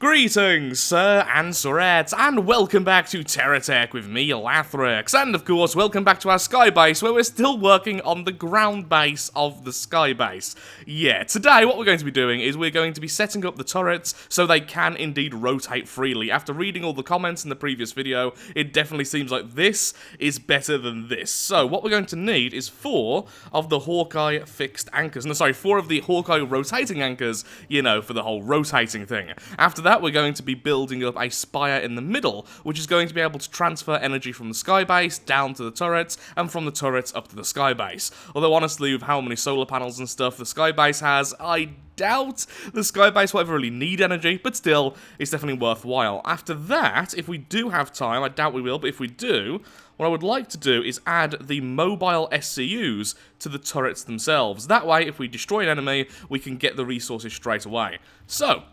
Greetings, sir and sirettes, and welcome back to Terratech with me, Lathrix, and of course, welcome back to our sky base, where we're still working on the ground base of the sky base. Yeah, today what we're going to be doing is we're going to be setting up the turrets so they can indeed rotate freely. After reading all the comments in the previous video, it definitely seems like this is better than this. So, what we're going to need is 4 of the Hawkeye fixed anchors. No, sorry, 4 of the Hawkeye rotating anchors, you know, for the whole rotating thing. After that, we're going to be building up a spire in the middle, which is going to be able to transfer energy from the sky base down to the turrets, and from the turrets up to the sky base. Although honestly, with how many solar panels and stuff the sky base has, I doubt the sky base will ever really need energy, but still, it's definitely worthwhile. After that, if we do have time, I doubt we will, but if we do, what I would like to do is add the mobile SCUs to the turrets themselves. That way, if we destroy an enemy, we can get the resources straight away. So,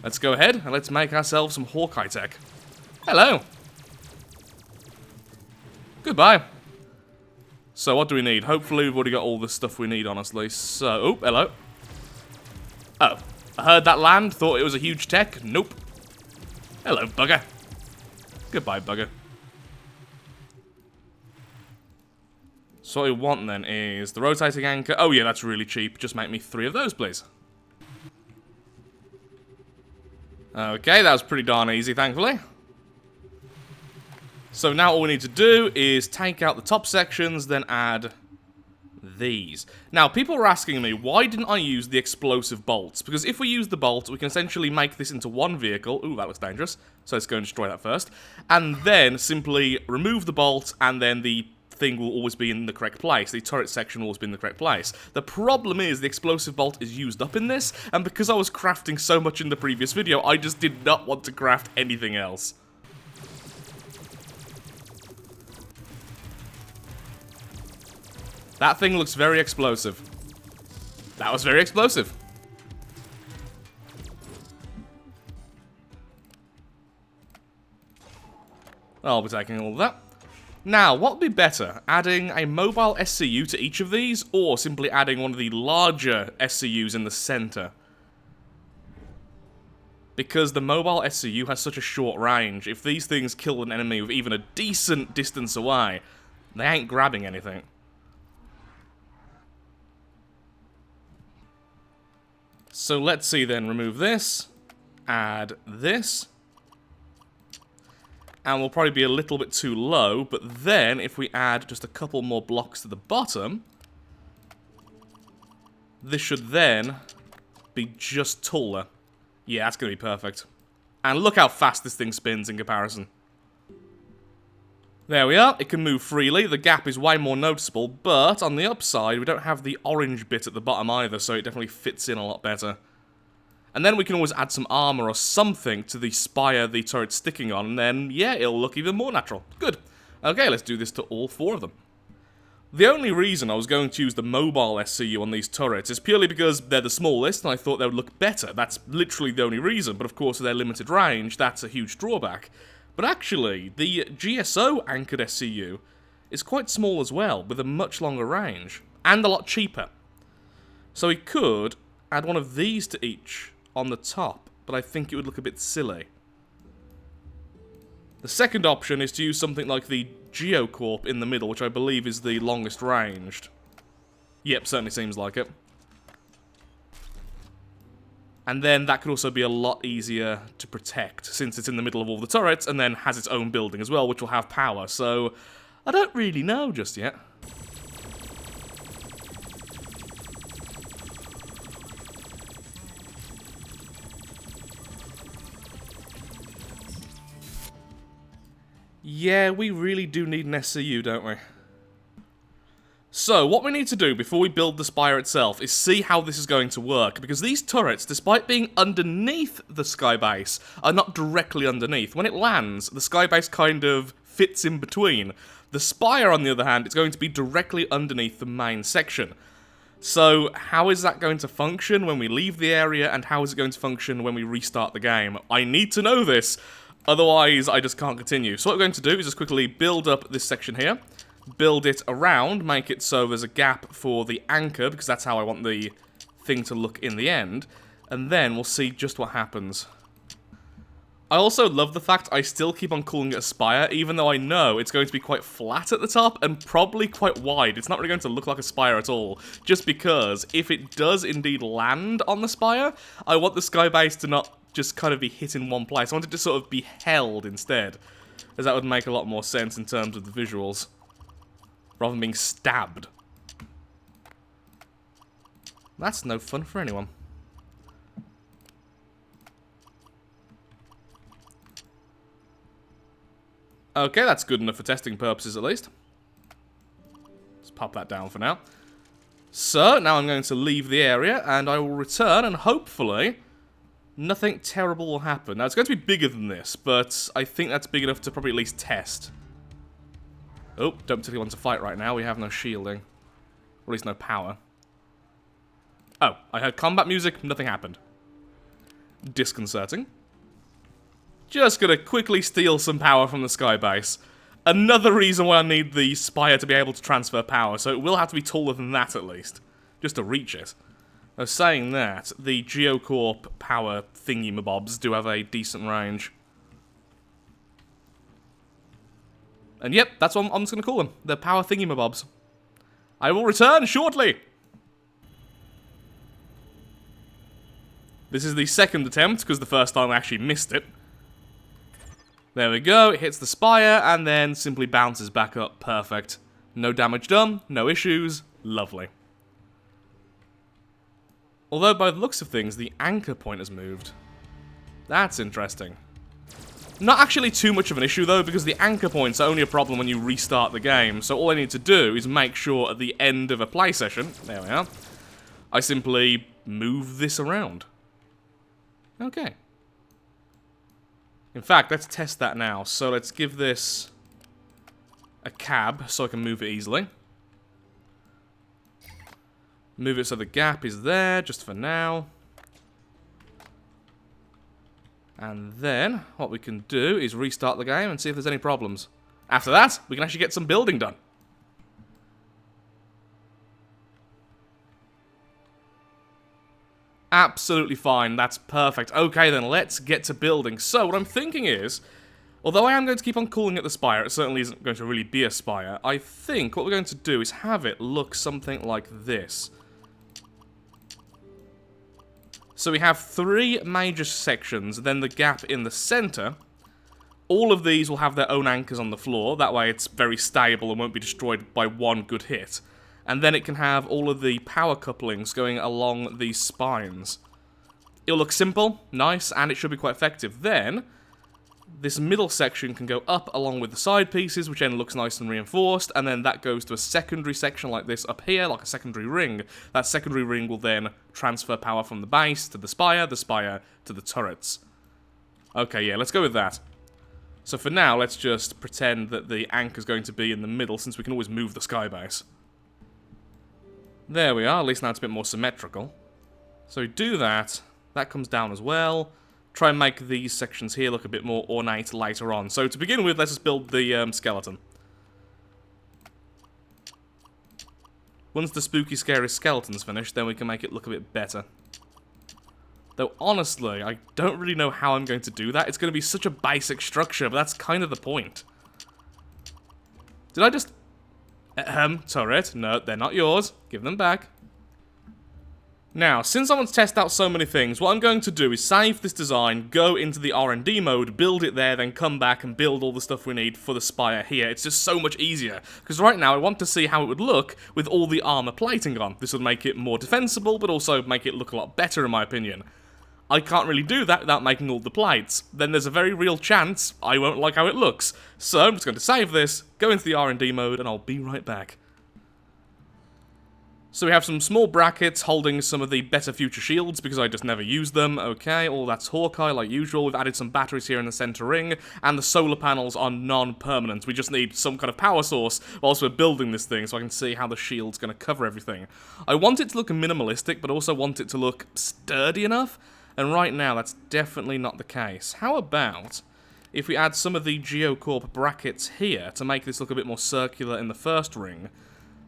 let's go ahead and let's make ourselves some Hawkeye tech. Hello. Goodbye. So what do we need? Hopefully we've already got all the stuff we need, honestly. So, oh, hello. Oh, I heard that land, thought it was a huge tech. Nope. Hello, bugger. Goodbye, bugger. So what we want then is the rotating anchor. Oh yeah, that's really cheap. Just make me 3 of those, please. Okay, that was pretty darn easy, thankfully. So now all we need to do is take out the top sections, then add these. Now, people are asking me, why didn't I use the explosive bolts? Because if we use the bolt, we can essentially make this into one vehicle. Ooh, that looks dangerous. So let's go and destroy that first. And then simply remove the bolt, and then the thing will always be in the correct place. The turret section will always be in the correct place. The problem is the explosive bolt is used up in this, and because I was crafting so much in the previous video, I just did not want to craft anything else. That thing looks very explosive. That was very explosive. I'll be taking all of that. Now, what would be better? Adding a mobile SCU to each of these, or simply adding one of the larger SCUs in the center? Because the mobile SCU has such a short range, if these things kill an enemy with even a decent distance away, they ain't grabbing anything. So let's see then, remove this, add this. And we'll probably be a little bit too low, but then if we add just a couple more blocks to the bottom, this should then be just taller. Yeah, that's going to be perfect. And look how fast this thing spins in comparison. There we are, it can move freely, the gap is way more noticeable, but on the upside we don't have the orange bit at the bottom either, so it definitely fits in a lot better. And then we can always add some armor or something to the spire the turret's sticking on, and then, yeah, it'll look even more natural. Good. Okay, let's do this to all 4 of them. The only reason I was going to use the mobile SCU on these turrets is purely because they're the smallest, and I thought they would look better. That's literally the only reason, but of course with their limited range, that's a huge drawback. But actually, the GSO anchored SCU is quite small as well, with a much longer range, and a lot cheaper. So we could add one of these to each on the top, but I think it would look a bit silly. The second option is to use something like the Geocorp in the middle, which I believe is the longest ranged. Yep, certainly seems like it. And then that could also be a lot easier to protect, since it's in the middle of all the turrets, and then has its own building as well, which will have power, so I don't really know just yet. Yeah, we really do need an SCU, don't we? So, what we need to do before we build the spire itself is see how this is going to work, because these turrets, despite being underneath the sky base, are not directly underneath. When it lands, the sky base kind of fits in between. The spire, on the other hand, is going to be directly underneath the main section. So, how is that going to function when we leave the area, and how is it going to function when we restart the game? I need to know this, otherwise I just can't continue. So what we're going to do is just quickly build up this section here, build it around, make it so there's a gap for the anchor, because that's how I want the thing to look in the end, and then we'll see just what happens. I also love the fact I still keep on calling it a spire, even though I know it's going to be quite flat at the top and probably quite wide. It's not really going to look like a spire at all, just because if it does indeed land on the spire, I want the sky base to not just kind of be hit in one place. I want it to sort of be held instead, as that would make a lot more sense in terms of the visuals, rather than being stabbed. That's no fun for anyone. Okay, that's good enough for testing purposes at least. Let's pop that down for now. So, now I'm going to leave the area, and I will return, and hopefully nothing terrible will happen. Now, it's going to be bigger than this, but I think that's big enough to probably at least test. Oh, don't particularly want to fight right now. We have no shielding. Or at least no power. Oh, I heard combat music. Nothing happened. Disconcerting. Just gonna quickly steal some power from the sky base. Another reason why I need the Spire to be able to transfer power, so it will have to be taller than that at least, just to reach it. Now, saying that, the Geocorp power thingy-mabobs do have a decent range. And yep, that's what I'm just gonna call them, the power thingy-mabobs. I will return shortly! This is the second attempt, because the first time I actually missed it. There we go, it hits the spire, and then simply bounces back up. Perfect. No damage done, no issues. Lovely. Although, by the looks of things, the anchor point has moved. That's interesting. Not actually too much of an issue, though, because the anchor point's only a problem when you restart the game, so all I need to do is make sure at the end of a play session, there we are, I simply move this around. Okay. In fact, let's test that now. So let's give this a cab so I can move it easily. Move it so the gap is there, just for now. And then, what we can do is restart the game and see if there's any problems. After that, we can actually get some building done. Absolutely fine, that's perfect. Okay then, let's get to building. So, what I'm thinking is, although I am going to keep on calling it the Spire, it certainly isn't going to really be a Spire, I think what we're going to do is have it look something like this. So we have 3 major sections, then the gap in the center. All of these will have their own anchors on the floor, that way it's very stable and won't be destroyed by one good hit. And then it can have all of the power couplings going along these spines. It'll look simple, nice, and it should be quite effective. Then, this middle section can go up along with the side pieces, which then looks nice and reinforced, and then that goes to a secondary section like this up here, like a secondary ring. That secondary ring will then transfer power from the base to the spire to the turrets. Okay, yeah, let's go with that. So for now, let's just pretend that the anchor's going to be in the middle, since we can always move the sky base. There we are, at least now it's a bit more symmetrical. So we do that, that comes down as well. Try and make these sections here look a bit more ornate later on. So to begin with, let's just build the skeleton. Once the spooky, scary skeleton's finished, then we can make it look a bit better. Though honestly, I don't really know how I'm going to do that. It's going to be such a basic structure, but that's kind of the point. Did I just... turret. No, they're not yours. Give them back. Now, since I want to test out so many things, what I'm going to do is save this design, go into the R&D mode, build it there, then come back and build all the stuff we need for the Spire here. It's just so much easier. Because right now, I want to see how it would look with all the armor plating on. This would make it more defensible, but also make it look a lot better, in my opinion. I can't really do that without making all the plates. Then there's a very real chance I won't like how it looks. So I'm just going to save this, go into the R&D mode, and I'll be right back. So we have some small brackets holding some of the better future shields, because I just never use them. Okay, all that's Hawkeye like usual. We've added some batteries here in the center ring, and the solar panels are non-permanent. We just need some kind of power source whilst we're building this thing, so I can see how the shield's going to cover everything. I want it to look minimalistic, but also want it to look sturdy enough. And right now, that's definitely not the case. How about if we add some of the Geocorp brackets here to make this look a bit more circular in the first ring,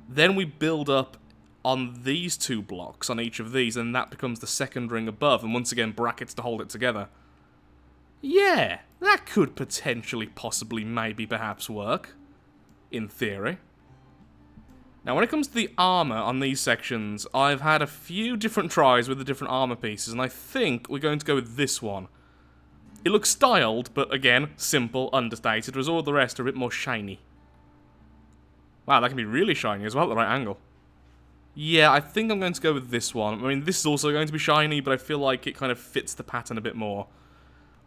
then we build up on these 2 blocks on each of these, and that becomes the second ring above, and once again, brackets to hold it together. Yeah, that could potentially, possibly, maybe, perhaps work. In theory. Now, when it comes to the armor on these sections, I've had a few different tries with the different armor pieces, and I think we're going to go with this one. It looks styled, but again, simple, understated, whereas all the rest are a bit more shiny. Wow, that can be really shiny as well at the right angle. Yeah, I think I'm going to go with this one. I mean, this is also going to be shiny, but I feel like it kind of fits the pattern a bit more.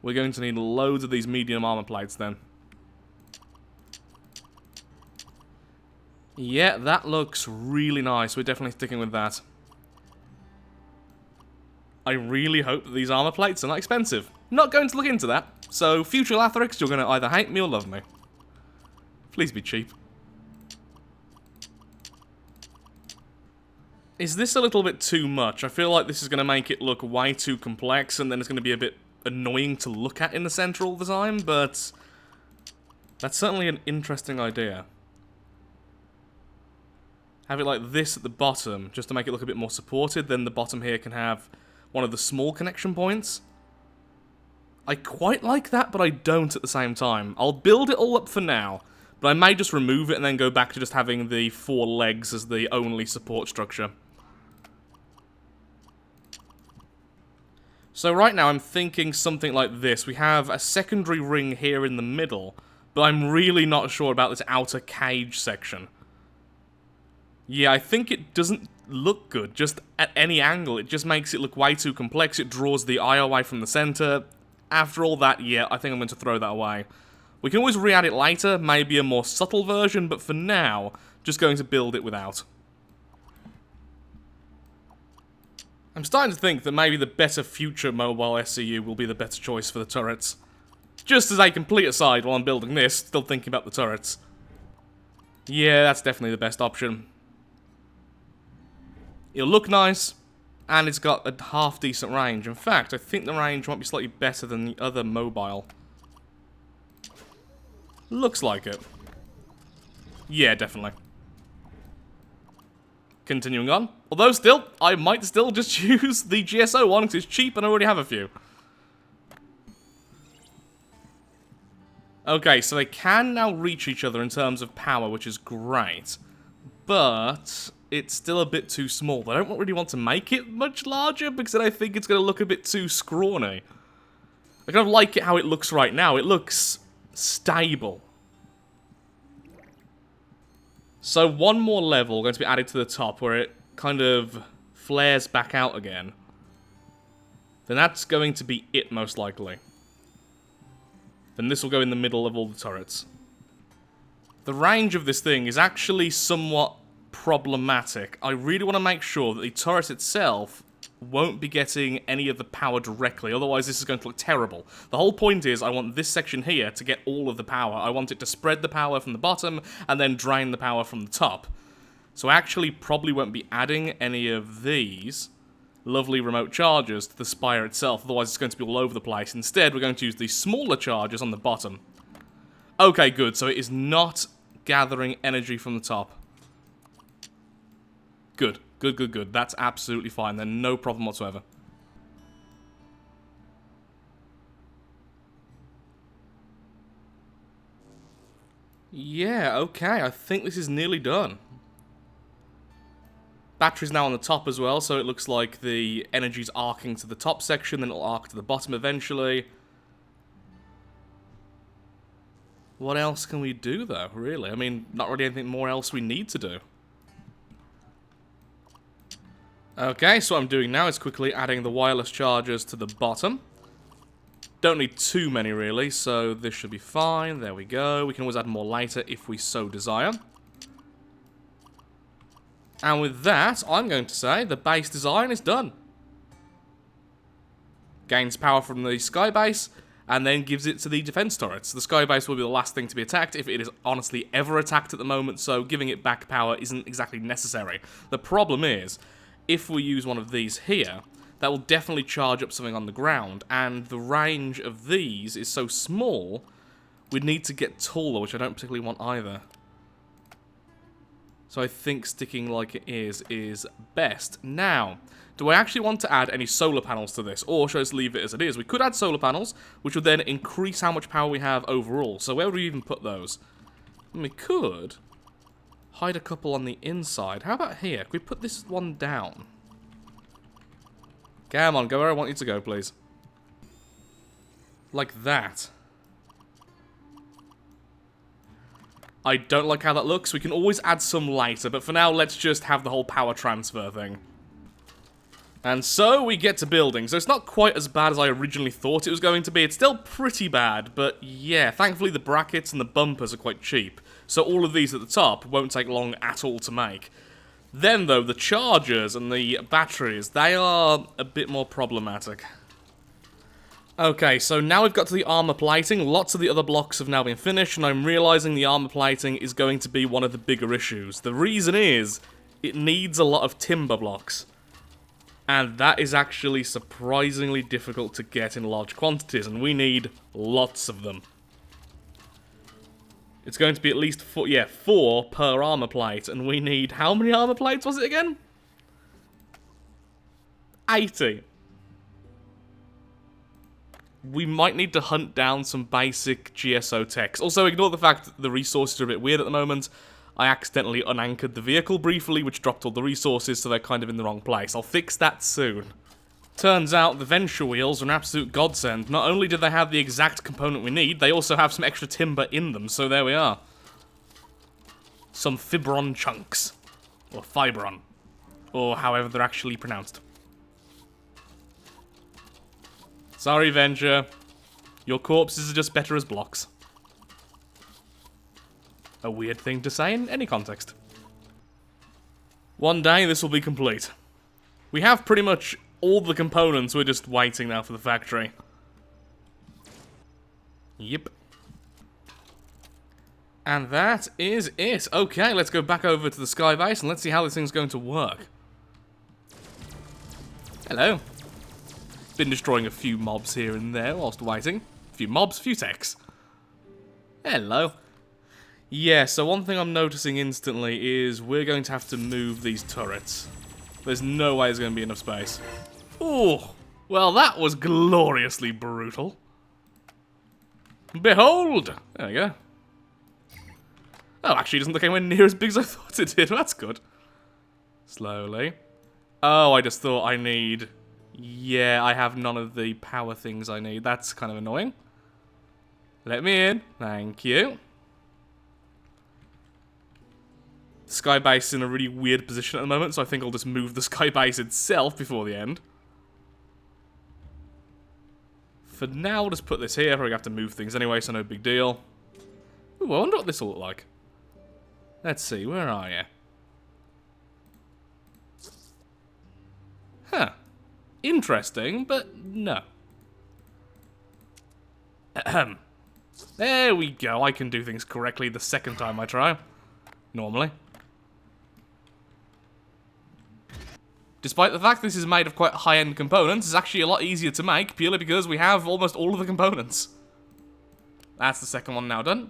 We're going to need loads of these medium armor plates then. Yeah, that looks really nice. We're definitely sticking with that. I really hope that these armor plates are not expensive. Not going to look into that. So, future Lathrix, you're going to either hate me or love me. Please be cheap. Is this a little bit too much? I feel like this is going to make it look way too complex, and then it's going to be a bit annoying to look at in the center all the time, but that's certainly an interesting idea. Have it like this at the bottom, just to make it look a bit more supported, then the bottom here can have one of the small connection points. I quite like that, but I don't at the same time. I'll build it all up for now, but I may just remove it and then go back to just having the 4 legs as the only support structure. So right now I'm thinking something like this. We have a secondary ring here in the middle, but I'm really not sure about this outer cage section. Yeah, I think it doesn't look good, just at any angle. It just makes it look way too complex. It draws the eye away from the center. After all that, yeah, I think I'm going to throw that away. We can always re-add it later, maybe a more subtle version, but for now, just going to build it without. I'm starting to think that maybe the better future mobile SCU will be the better choice for the turrets. Just as a complete aside while I'm building this, still thinking about the turrets. Yeah, that's definitely the best option. It'll look nice, and it's got a half-decent range. In fact, I think the range might be slightly better than the other mobile. Looks like it. Yeah, definitely. Continuing on. Although still, I might still just use the GSO one because it's cheap and I already have a few. Okay, so they can now reach each other in terms of power, which is great. But it's still a bit too small. I don't really want to make it much larger because then I think it's going to look a bit too scrawny. I kind of like it how it looks right now. It looks stable. So one more level going to be added to the top where it kind of flares back out again. Then that's going to be it most likely. Then this will go in the middle of all the turrets. The range of this thing is actually somewhat problematic. I really want to make sure that the turret itself won't be getting any of the power directly, otherwise this is going to look terrible. The whole point is I want this section here to get all of the power. I want it to spread the power from the bottom and then drain the power from the top. So I actually probably won't be adding any of these lovely remote chargers to the Spire itself, otherwise it's going to be all over the place. Instead, we're going to use the smaller chargers on the bottom. Okay, good, so it is not gathering energy from the top. Good, good, good, good. That's absolutely fine then, no problem whatsoever. Yeah, okay, I think this is nearly done. Battery's now on the top as well, so it looks like the energy's arcing to the top section, then it'll arc to the bottom eventually. What else can we do, though, really? I mean, not really anything more else we need to do. Okay, so what I'm doing now is quickly adding the wireless chargers to the bottom. Don't need too many, really, so this should be fine. There we go. We can always add more later if we so desire. And with that, I'm going to say the base design is done. Gains power from the sky base, and then gives it to the defense turrets. The sky base will be the last thing to be attacked, if it is honestly ever attacked at the moment, so giving it back power isn't exactly necessary. The problem is, if we use one of these here, that will definitely charge up something on the ground, and the range of these is so small, we'd need to get taller, which I don't particularly want either. So I think sticking like it is best. Now, Do I actually want to add any solar panels to this, or should I just leave it as it is? We could add solar panels, which would then increase how much power we have overall. So where would we even put those? And we could hide a couple on the inside. How about here? Could we put this one down? Come on, go where I want you to go, please. Like that. I don't like how that looks. We can always add some later, but for now, let's just have the whole power transfer thing. And so we get to building. So it's not quite as bad as I originally thought it was going to be. It's still pretty bad, but yeah, thankfully the brackets and the bumpers are quite cheap. So all of these at the top won't take long at all to make. Then though, the chargers and the batteries, they are a bit more problematic. Okay, so now we've got to the armor plating. Lots of the other blocks have now been finished, and I'm realizing the armor plating is going to be one of the bigger issues. The reason is, it needs a lot of timber blocks. And that is actually surprisingly difficult to get in large quantities, and we need lots of them. It's going to be at least 4 per armor plate, and we need... How many armor plates was it again? 80. We might need to hunt down some basic GSO techs. Also, ignore the fact that the resources are a bit weird at the moment. I accidentally unanchored the vehicle briefly, which dropped all the resources, so they're kind of in the wrong place. I'll fix that soon. Turns out the Venture wheels are an absolute godsend. Not only do they have the exact component we need, they also have some extra timber in them, so there we are. Some fibron chunks. Or fibron. Or however they're actually pronounced. Sorry, Venture. Your corpses are just better as blocks. A weird thing to say in any context. One day this will be complete. We have pretty much all the components, we're just waiting now for the factory. Yep. And that is it. Okay, let's go back over to the sky base and let's see how this thing's going to work. Hello. Been destroying a few mobs here and there whilst waiting. A few mobs, few techs. Hello. Yeah, so one thing I'm noticing instantly is we're going to have to move these turrets. There's no way there's going to be enough space. Ooh, well that was gloriously brutal. Behold! There we go. Oh, actually it doesn't look anywhere near as big as I thought it did. That's good. Slowly. Oh, I just thought I need... Yeah, I have none of the power things I need. That's kind of annoying. Let me in. Thank you. The sky base is in a really weird position at the moment, so I think I'll just move the sky base itself before the end. For now, I'll just put this here. Probably have to move things anyway, so no big deal. Ooh, I wonder what this will look like. Let's see, where are you? Huh. Interesting, but no. Ahem. There we go. I can do things correctly the second time I try. Normally. Despite the fact this is made of quite high-end components, it's actually a lot easier to make, purely because we have almost all of the components. That's the second one now done.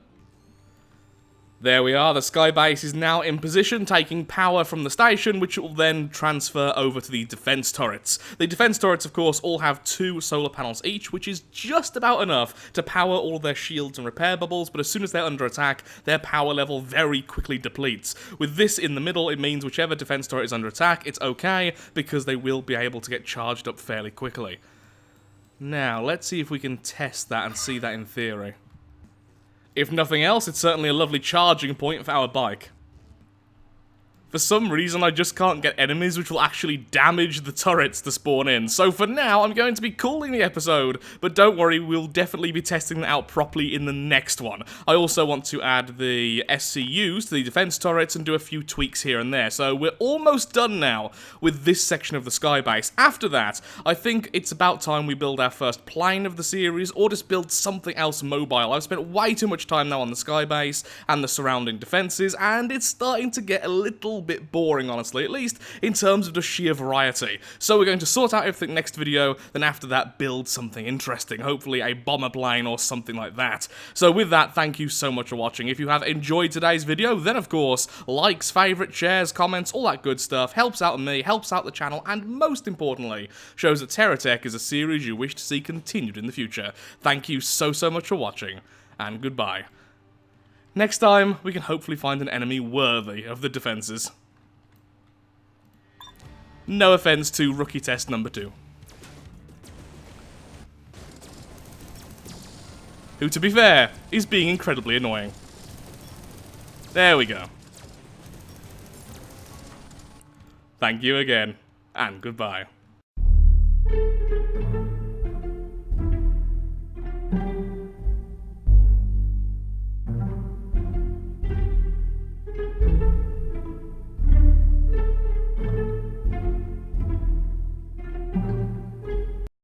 There we are, the sky base is now in position, taking power from the station, which will then transfer over to the defense turrets. The defense turrets, of course, all have 2 solar panels each, which is just about enough to power all their shields and repair bubbles, but as soon as they're under attack, their power level very quickly depletes. With this in the middle, it means whichever defense turret is under attack, it's okay, because they will be able to get charged up fairly quickly. Now, let's see if we can test that and see that in theory. If nothing else, it's certainly a lovely charging point for our bike. For some reason, I just can't get enemies which will actually damage the turrets to spawn in. So for now, I'm going to be calling the episode, but don't worry, we'll definitely be testing that out properly in the next one. I also want to add the SCUs to the defense turrets and do a few tweaks here and there. So we're almost done now with this section of the sky base. After that, I think it's about time we build our first plane of the series, or just build something else mobile. I've spent way too much time now on the sky base and the surrounding defenses, and it's starting to get a little little bit boring, honestly, at least in terms of the sheer variety. So we're going to sort out everything next video, then after that build something interesting, hopefully a bomber plane or something like that. So with that, thank you so much for watching. If you have enjoyed today's video, then of course, likes, favourites, shares, comments, all that good stuff helps out me, helps out the channel, and most importantly, shows that Terratech is a series you wish to see continued in the future. Thank you so much for watching, and goodbye. Next time, we can hopefully find an enemy worthy of the defences. No offence to rookie test number 2. Who, to be fair, is being incredibly annoying. There we go. Thank you again, and goodbye.